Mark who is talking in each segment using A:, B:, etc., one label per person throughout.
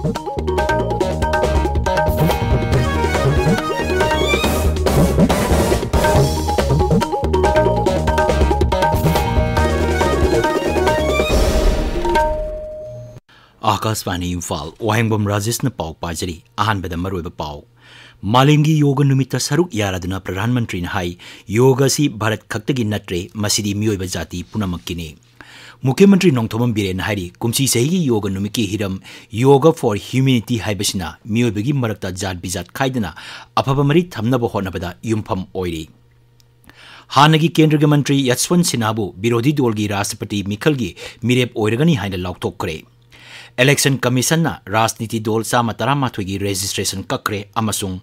A: आकाशवाणी इम्फाल वाहेंगबम राजेश न पाव पाजरी अहानबदा मरोइब पाव मालेमगी योग नुमित्ता सरुक यारादुना प्रधानमंत्री न हाई योग असि भारत खक्तगी नत्रे मसिदी मियोइब जाति पुनमक्किने मुख्यमंत्री नोंथोमम बिरेन हारी कुमसी सहीगी योग नुमित्की हिरम योग फॉर ह्यूमैनिटी हाइबसिना मियोइबगी मरक्ता जात बिजात खाइदना अफब मरी थमनब होनबदा युमफम ओइरी हानगी केंद्र मंत्री यशवंत सिन्हाबु विरोधी दल की राष्ट्रपति मिखल की मिरेप ओइरगनी हाइन लाउथोक्रे इलेक्शन कमीशन ना राजनीति दल चामा तरामाथोई की रजिस्ट्रेशन कक्रे अमसुंग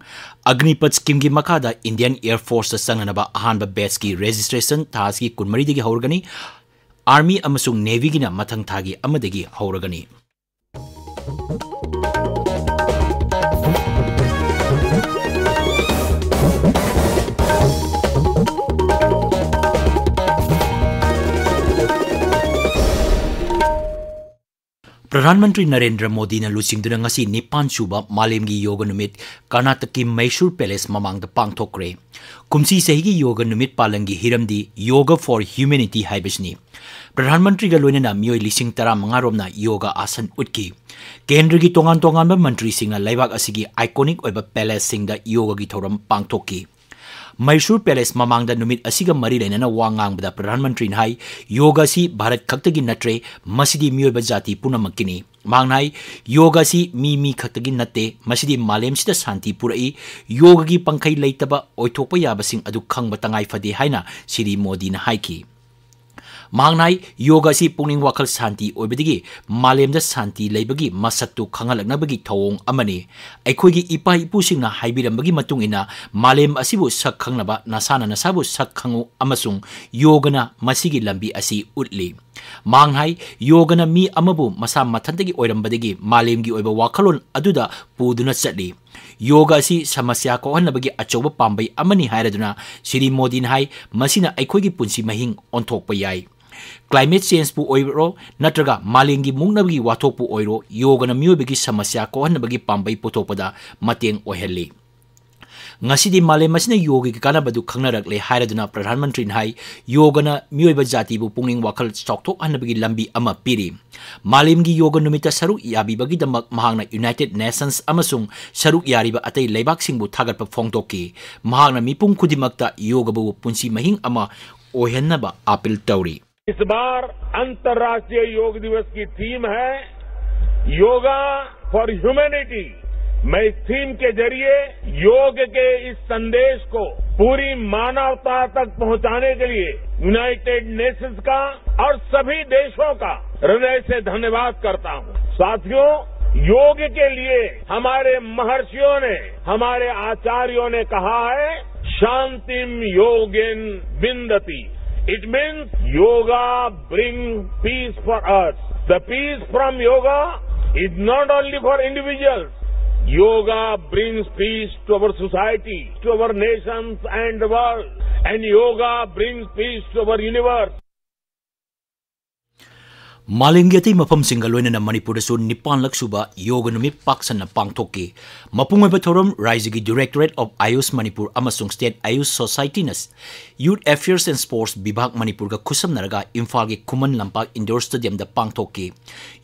A: अग्निपथ स्कीम की मखादा इंडियन एयर फोर्स संगनबा अहानबा बैच की रजिस्ट्रेशन थास की कुनमरीदगी हौरगनी आर्मी अमसुंग नेवी की मथंग थागी अमदगी हौरगनी प्रधानमंत्री नरेंद्र मोदी ने लुचिंगदुना ngasi निपान सुबा मालेमगी योग नुमित कर्नाटक की मैसूर पैलेस ममांग पांगथोक्रे कुमसी सहीगी योग नुमित पालंगी हिरमदी योग फॉर ह्यूमैनिटी हाइबसनी प्रधानमंत्री का लोइना मियोय लिसिंग तरा मंगारोमना योगा आसन उठकी केंद्र की तोंगान तोंगान मंत्री सिंह लाइबाग असिगी आइकोनिक ओइबा पैलेस सिंह योगा की थौरम पांगथोक्की मैसूर पैलेस ममांग नुमित असिगा मरी लेना वांगांगबदा प्रधानमंत्री नाई योगा सी भारत खक्तगी नत्रे मसिदी मियोइबा जाति पुनमक्किनी मांगनाई योगा सी मी खक्तगी नत्ते मसिदी मालेमसिदा शांति पुरई योगा की पंखै लेतबा ओइथोकपा याबसिंग अदु खंगबा तंगाई फदे हाइना श्री मोदी ना हाइकी मांगनाई योगा सी पुनिंग वाखल शांति ओइबदिगी मालेमदा शांति लेबगी मसक्तु खंगलकनबगी थौंग अमनी अखोइगी इपा इपुसिंगना हाइबिरमबगी मतुंगिना मालेम असिबु सक खंगनबा नसाना नसाबु सक खंगु अमसुंग योगना मसिगी लंबी असी उटली मांगनाई योगना मी अमबु मसा मथंतगी ओइरमबदगी मालेमगी ओइबा वाखलोन अदुदा पुदुना चटली योगा असी समस्या कोहनबगी अचौबा पांबई अमनी हाइरदुना श्री मोदी हाई मसिना अखोइगी पुंसी महिंग ओंथोकपा याई क्लाइमेट चेंज पु ओइरो नत्रगा मालेंगी मुंगनबगी वाथोपु ओइरो योगना मियोबगी समस्या कोहनबगी पांबई पुथोपदा मतेंग ओहेली ngasi मालेम मसिना योग की कानबदु खंगनरकले हाइरदुना प्रधानमंत्री हाई योगना मियोइबा जाति बु पुंगिंग वाखल चौथोक हनबगी लंबी अमा पिरी मालेमगी योग नुमिता सरुक याबीबगी दमक महांगना यूनाइटेड नेशंस अमसुंग सरुक यारिबा अतै लेबाक सिंगबु थागतपा फोंगतोकी महांगना मिपुंग खुदिमक्ता योगबु पुंसी महिंग अमा ओहेनबा अपील तौरी।
B: इस बार अंतर्राष्ट्रीय योग दिवस की थीम है योगा फॉर ह्यूमैनिटी। मैं इस थीम के जरिए योग के इस संदेश को पूरी मानवता तक पहुंचाने के लिए यूनाइटेड नेशंस का और सभी देशों का हृदय से धन्यवाद करता हूं। साथियों, योग के लिए हमारे महर्षियों ने, हमारे आचार्यों ने कहा है शांतिम योगिन विंदति। It means yoga brings peace for us. The peace from yoga is not only for individuals. Yoga brings peace to our society, to our nations and the world. And yoga brings peace to our universe.
A: मालेमगी अतै मफम सिंगा लोइना मणिपुर सु निपान लक्सुबा योग नुमित पाक्सन पांगथोकी मपुंग ओइबा थोरम राज्य की directorate of AYUSH Manipur अमसुंग state AYUSH society नस youth affairs and sports विभाग मणिपुर का खुसमनरगा इम्फाल के खुमन लंपाक इंडोर स्टेडियम दा पांगथोकी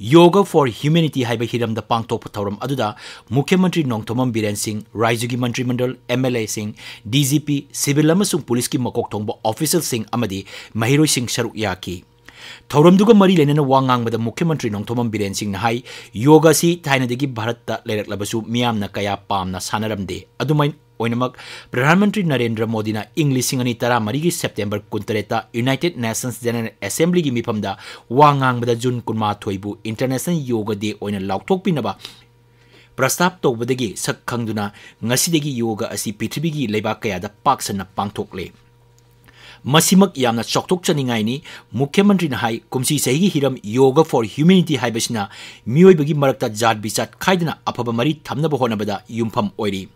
A: योग फॉर ह्यूमैनिटी हाइबा हिरम दा पांगथोक थोरम अदुदा मुख्यमंत्री नोंथोमम बिरेन सिंह राज्य की मंत्रिमंडल एमएलए सिंह डीजीपी सिविल अमसुंग पुलिस की मकोक थोंबा ऑफिसर सिंह अमदी महिरोय सिंह सरुक याकी थौरमदुगा मरी लेना वांगांगबदा मुख्यमंत्री नोंथोमम बिरेन सिंह हाई योगा सी थाइनदगी भारत लेरकलबसु मियामना कया पामना सानरमदे अदुमाइन ओइनमक प्रधानमंत्री नरेंद्र मोदी ना इंग 2013 की September 19 United Nations general assembly की मिफमदा वांगांगबदा जून 19 इंटरनेशनल योगा डे ओइना लाउथोकपिनबा प्रस्ताव तौबदगी सक खंगदुना ngasiदगी योगा असी पृथ्वी की लेबाक कयादा पाक्सना पांगथोकले मसिमक यामना चौथोक चनिंगाइनी मुख्यमंत्री हाई कुमसी सही हिरम योग फॉर ह्यूमैनिटी हाइबसिना मियोइबगी मरक्ता जात बिचात खाइदना अफब मरी थमनब होनबदा युमफम ओइरी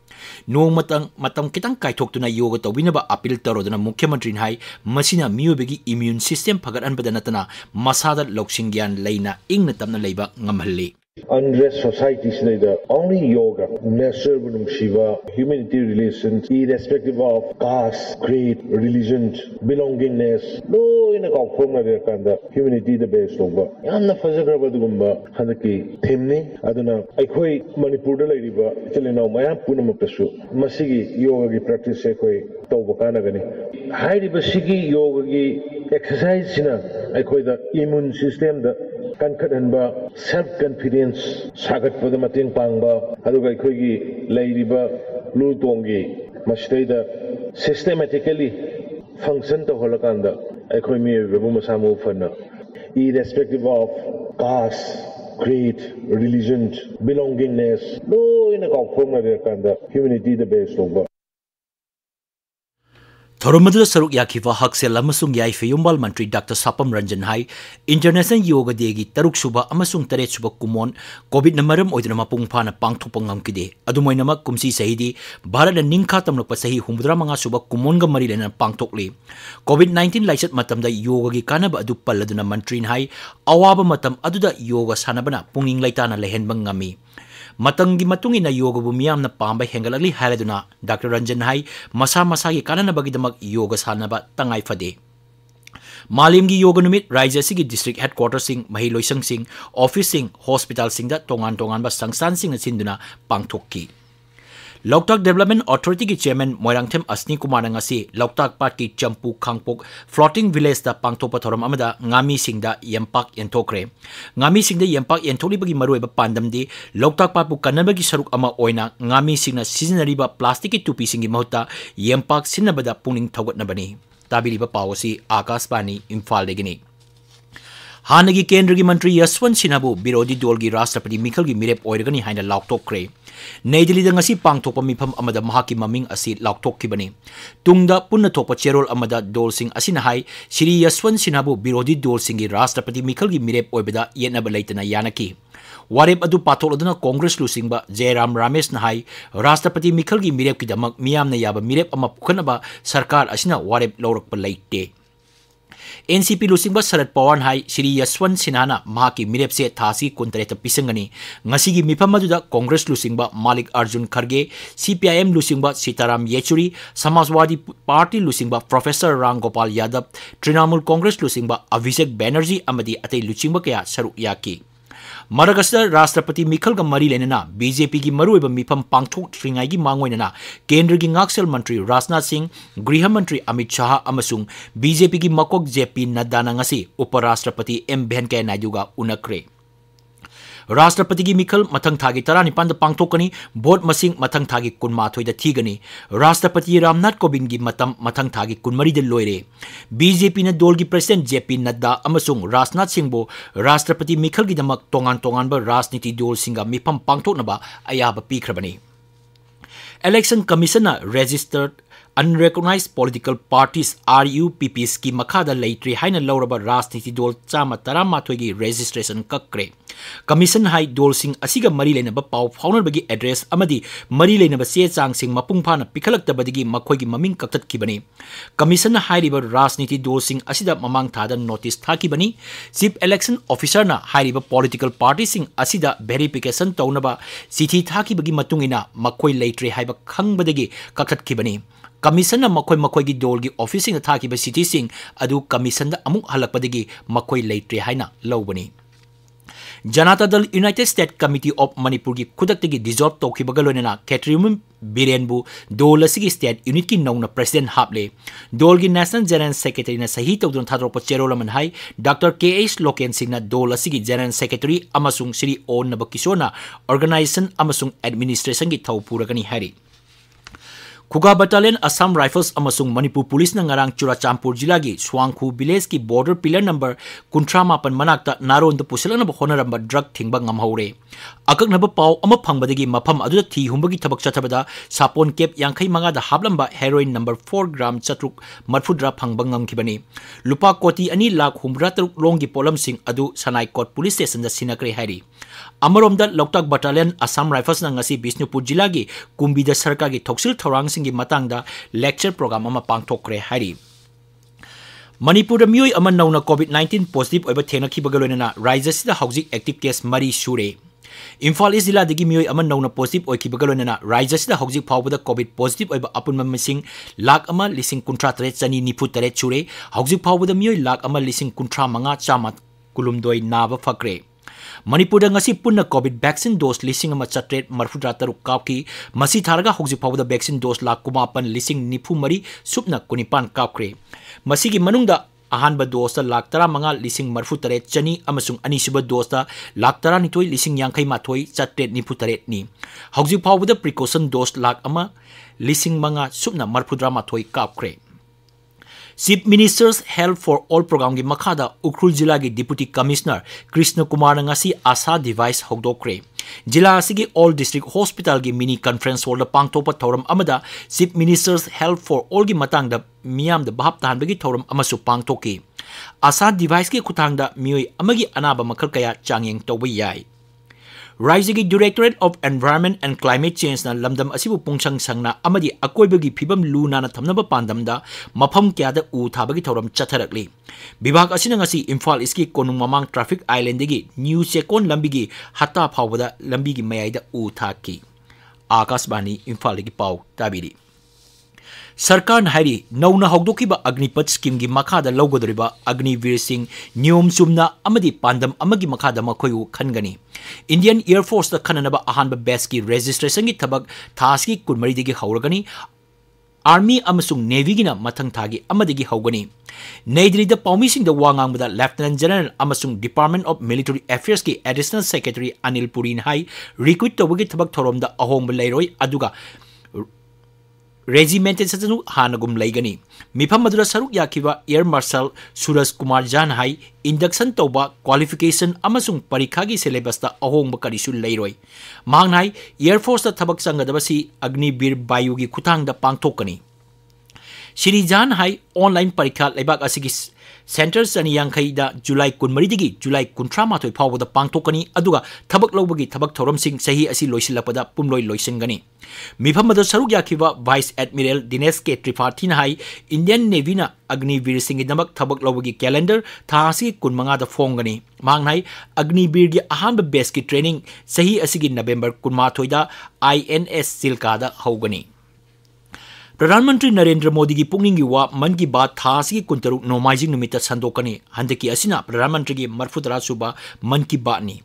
A: नोंमतंग मतम कितंग काइथोक्तुना योग तौबिनबा अपील तरोदना मुख्यमंत्री हाई मसिना मियोइबगी इम्यून सिस्टम फगतअनबदा नतना मसादा लौसिंग ग्यान लेना इंगना तमना लेबा ngamhalli।
C: Unrest societies later only yoga, nature, shiva, humanity relations, irrespective of caste, creed, religion, belongingness, no in a form of humanity the best over. Yamna Fazagrabadumba, Hanaki, Timni, Aduna, Aikoi, Manipur, Lady, Chilino, Maya Punamapasu, Masigi, yoga practice, Ekoi, Tobakanagani. Heidi Basigi, yoga exercise, Aikoi, the immune system, the Kankadanba, self-confidence, Sagat for the Matin Pangba, Adugaikogi, Ladiba, Lutongi, Masteda, systematically function to Holakanda, Ekoimi, Rebumasamu Fana, irrespective of caste, creed, religion, belongingness, no in a form of humanity the best over.
A: Thoromadu Saruk Yakiva Haksel Amasung Yai Fayumbal Mantri Dr. Sapam Ranjan Hai International Yoga Day gi Taruk Suba Amasung Taret Suba Kumon COVID Namaram Oidana Pungpana Pangtupangam Kide Adumoinama Kumsi Sahidi Bharat and Ninkatam Pasahi Humdra Manga Suba Kumonga Marilena Pangtokli COVID-19 Laisat Matam da Yoga gi Kanaba Adu Paladuna Mantrin Hai Awaba Matam Aduda Yoga Sanabana Punging Laitana Lehen Bangami Matangi matungina yoga bumiyam na pambay hengalali haladuna Dr. Ranjan Hai masa gi kanana bagidamak yoga sanaba tangay fade. Malimgi yoga numit Raja Sigi District Headquarters sing Mahiloisang sing Office sing Hospital sing da tongan ba sangsan sing na sinduna pangtokki. Loktak Development Authority ki Chairman Moirangthem Asni Kumar ngasi Loktak Park ki Champu Khangpok Floating Village da pangtopa thoram amada ngami singda yempak yentokre ngami singda yempak yentoli bagi maruiba pandam di Loktak Park pu kanaba gi saruk ama oina ngami singna seasonary plastic ki tupi singi mahuta yempak sinabada puning thogot na bani tabiliba pawasi Akashvani Imphal degini Hanagi Kendra ki Mantri Yaswant Sinabu Birodi Dol gi Rashtrapati Mikhal gi mirep oirgani haina lauktokre Nai Delhi da ngasi pangtokpa mifam amada mahaki maming asi lauktokibani tungda punna thokpa cherol amada dol sing asina hai Shri Yaswant Sinabu Birodi Dol singi Rashtrapati Mikhal gi mirep oibada yenaba leitana yanaki warep adu patolodana Congress lusingba Jairam Ramesh na hai Rashtrapati Mikhal gi mirep ki damak miyamna yaba mirep ama pukhanaba sarkar asina warep laurakpa leite NCP lusingba Sarad Pawar hai Shri Yaswant Sinhana mahaki mirepse thasi kuntareta pisangani ngasigi mifam aduda Congress lusingba Malik Arjun Kharge CPIM lusingba Sitaram Yechuri Samajwadi Party lusingba Professor Ram Gopal Yadav Trinamool Congress lusingba Abhishek Banerjee amadi atei lusingba kaya saruk yaki Maragasar Rashtrapati Mikhal ga mari lenana BJP gi maruiba mifam pangthok tringai gi mangoinana Kendra gi ngaksel Mantri Rajnath Singh Griha Mantri Amit Shah amasung BJP gi makok JP Nadda na ngasi Uparashtrapati M Venkaiah Naidu ga unakre Rashtrapati gi Mikhal mathang thagi 19 da pangthokani vote masing mathang thagi 12 da thigani Rashtrapati Ramnath Kovind gi matam mathang thagi 13 da loire BJP na dol gi President JP Nadda amasung Rajnath Singh bo Rashtrapati Mikhal gi damak tongan ba rajniti dol singa mifam pangthokna ba ayaba pikrabani Election Commission na registered Unrecognized Political Parties RUPPs ki makhada leitri haina lauraba rajniti dol chama taramathoi gi registration kakre Commission hai dol sing asiga mari lena ba pau faunar bagi address amadi mari lena ba se chang sing mapung phana pikhalakta badigi makhoi gi maming kaktat ki bani Commission hai riba rajniti dol sing asida mamang thada notice tha ki bani Chief Election Officer na hai riba political party sing asida verification taunaba sithi tha ki bagi matungina makhoi leitri haiba khang badagi kaktat ki bani Commission na makhoi gi dol gi officing tha ki ba city sing adu commission da amuk halakpadagi makhoi leitri haina lobani Janata Dal United States Committee of Manipur ki khudaktagi dissolve tokhibaga loinana Catherine Birenbu dol asigi state unit ki nauna president haple dol gi national general secretary na sahi tawdun thadropa cherolaman hai Dr. KH Loken Singh na dol asigi general secretary amasung Shri O Nabakishona organization amasung administration gi thawpuragani hari Khuga Battalion Assam Rifles amasung Manipur Police na ngarang Churachampur Jila gi Swangkhu Village ki border pillar number 38 manakta naron da pusilana ba honaramba drug thingba ngamhaure akaknaba paw ama phangbadagi mafam aduda thi humbagi thabak chathabada sapon cap 55 da hablamba heroin number 4 gram chatruk marfudra phangba ngamkhibani lupa koti 2 lakh humra taruk longi polam sing adu Sanai Court Police Station da sinakre hari Amaromda Loktak Battalion Assam Rifles na ngasi Bisnupur Jila gi Kumbida Sarkar gi Thoksil Thorang sing gi matangda lecture program ama pangthokre hari Manipur da miyoi ama nauna COVID-19 positive oiba thena khibagaloina Raja sida housing active case mari sure Imphal East जिलादगी मियोय अमन नौना positive ओइखिबगा लोनना राज्यसिदा हौजिक फावबदा covid positive ओइबा अपुनमा मिसिंग लाख अमा लिसिंग कुंट्रा तरेट चनी निफु तरेट चुरे हौजिक फावबदा मियोय लाख अमा लिसिंग कुंट्रा मंगा चामा कुलुमदोय नाबा फक्रे Manipur ngasi punna covid vaccine dose lising ama chatret marfudra taruk kapki masi tharaga hauji phawda vaccine dose lakh kumapan lising nifu mari supna kunipan kapkre masigi manungda ahanba dose lakh tara manga lising marfu taret chani amasung anisuba dose lakh tara nitoi lising yankai mathoi chatret nifu taret ni hauji phawda precaution dose lakh ama lising manga supna marfudra mathoi kapkre Chief Minister's Health for All program gi makhada Ukhrul Jilla gi Deputy Commissioner Krishna Kumar ngasi asa device hogdokre Jilla asigi All District Hospital gi mini conference hall da pangthopa thoram amada Chief Minister's Health for All gi matang da miyam da bahap tahan bagi thoram amasu pangthoki asa device gi khutang da miyoi amagi anaba makhal kaya changyeng tawba yai Rising Directorate of Environment and Climate Change na lamdam asibu pungsang sangna amadi akoibagi phibam luna na thamnaba pandamda mafam kyada u thabagi thoram chatharakli bibhag asina ngasi Imphal iski konung mamang traffic island gi new sekon lambigi hatta phawada lambigi mayaida u thaki Akashbani Imphal gi pau tabiri Sarkar Hari Nauna Hogdokiba Agnipat scheme gi Makada Logodriba Agnivir Singh Nyom Sumna Amadi Pandam Amagi Makada Makoyu Kangani Indian Air Force the Kananaba Ahanba Beski registration gi Tabak Taski Kunmaridigi Hauragani Army Amasung Navy Gina Matang Tagi Amadigi Haugani Naidri the Paumising the Wangang with the Lieutenant General Amasung Department of Military Affairs ki Additional Secretary Anil Purin Hai Recruit the Wigi Tabak Thorom the Ahom Leroy Aduga Regimented Satanu Hanagum Laigani. Mifam Madura Saruk Yakiva Air Marshal Suraj Kumar Jan Hai Induction Toba Qualification Amasung Parikagi Celebasta Ahong Bakarisul Leroy. Mangnai Air Force the Tabak Sangadabasi Agni Bir Bayugi Kutang the Pangtokani. Shiri Jan Hai online Parika Lebak Asigis Centers and Yankaida July Kunmaridigi July Kuntrama to Power the Pangtokani Aduga Tabak Lobagi Tabak Torom Sing Sahi Asi Loisilapada Pumloi Loisingani. Mifamada Saruk Yakiva Vice Admiral Dinesh K. Tripathi Hai Indian Navy na Agnivir Singh Namak Tabak Lobagi Calendar Thasi Kunmanga the Fongani Mangnai Agnivir gi Ahanba Beski Training Sahi Asigi November Kunmatoida INS Silkada Haugani Pradhan Mantri Narendra Modi ki pungning gi wa man ki baat thasi ki kuntaruk nomaijing numita sandokani handaki asina Pradhan Mantri ki marfudra suba man ki baat ni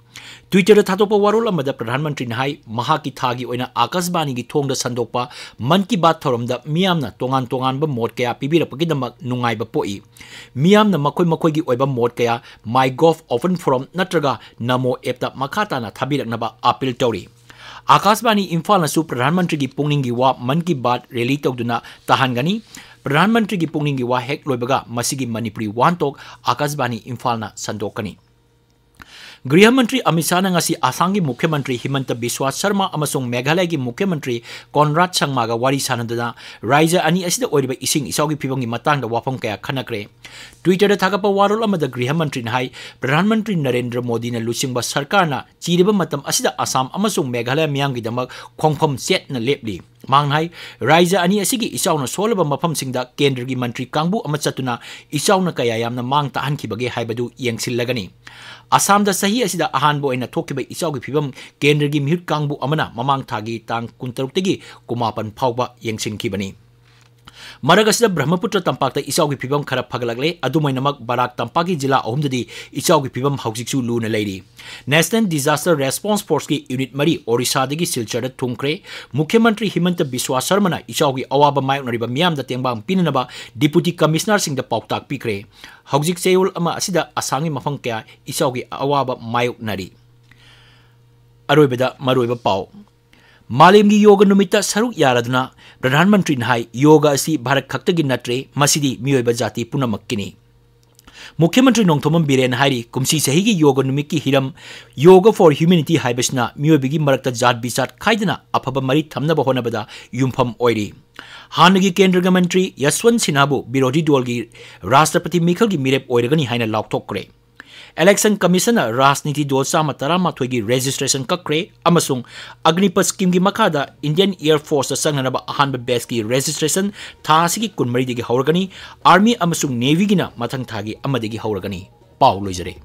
A: Twitter thatopa warol amada Pradhan Mantri nahai maha ki thagi oina Akashbani gi thongda sandokpa man ki baat thoramda miyamna tongan ba mod kaya pibirapagi damak nungai ba poi miyamna makoi gi oiba mod kaya MyGov Open Forum natraga Namo app ta makhata na thabiraknaba appeal tawri Akashbani Imphal nasu Pradhan Mantri gi pungning gi wa man ki baat rally tawduna tahangani Pradhan Mantri gi pungning gi wa hek loibaga masigi Manipuri wantok Akashbani Imphal na sandokani Griha Mantri Amit Shah na ngasi Assamgi Mukhyamantri Himanta Biswa Sharma amasung Meghalaya gi Mukhyamantri Conrad Sangma ga wari sanadana Raija ani asida oiriba ising isaugi phibang gi matangda wafam kaya khanakre Twitter da thagapa warol amada Griha Mantri nahai Pradhan Mantri Narendra Modi na lusingba sarkar na chiriba matam asida Assam amasung Meghalaya miyam gi damak khongphom set na lepli Mangnai Raija ani asigi isauna solaba mafam singda Kendra gi Mantri Kangbu amachatuna isauna kaya yamna mang tahan khibage haibadu yengsilagani Assam da sahi asida ahanbo ina thokiba isaugi phibam Kendra gi mihut Kangbu amana mamang thagi tang kuntaruk kumapan phawba yengsinkhibani Maragasida Brahmaputra Tampakta Isaugi Pibam Khara Phagalagle Adumainamak Barak Tampaki Jilla Ahumdadi Isaugi Pibam Haujiksu Luna Lady National Disaster Response Force ki Unit Mari Orisadagi Silchada Tungkre Mukhyamantri Himanta Biswa Sharma Isaugi Awaba Mayonariba Miyam da Tengbang Pinanaba Deputy Commissioner Singh da Pautak Pikre Haujik Seul ama asida asangi mafang kaya Isaugi Awaba Mayonari Aroibada Maroiba Pau Malemgi yoga numita saruk yaraduna Pradhan Mantri nahai yoga asi Bharat khaktagi natre masidi miyoiba jati punamakkini Mukhyamantri Nongthomam Biren Hari kumsi sahigi yoga numiki hiram yoga for humanity haibasna miyoibigi marakta jat bisat khaidana afaba mari thamnaba honabada yumpham oiri Hanagi Kendra Mantri Yaswant Sinhabu Birodi Dolgi Rashtrapati Mikhal gi mirep oiragani haina laukthokre Election Commissioner Rajniti Dol Sama Tarama Twigi registration kakre amasung Agnipat scheme gi makada Indian Air Force sangnaba ahanba base ki registration thasigi kunmari digi hauragani Army amasung Navy gina mathang thagi amadigi hauragani Pau loijare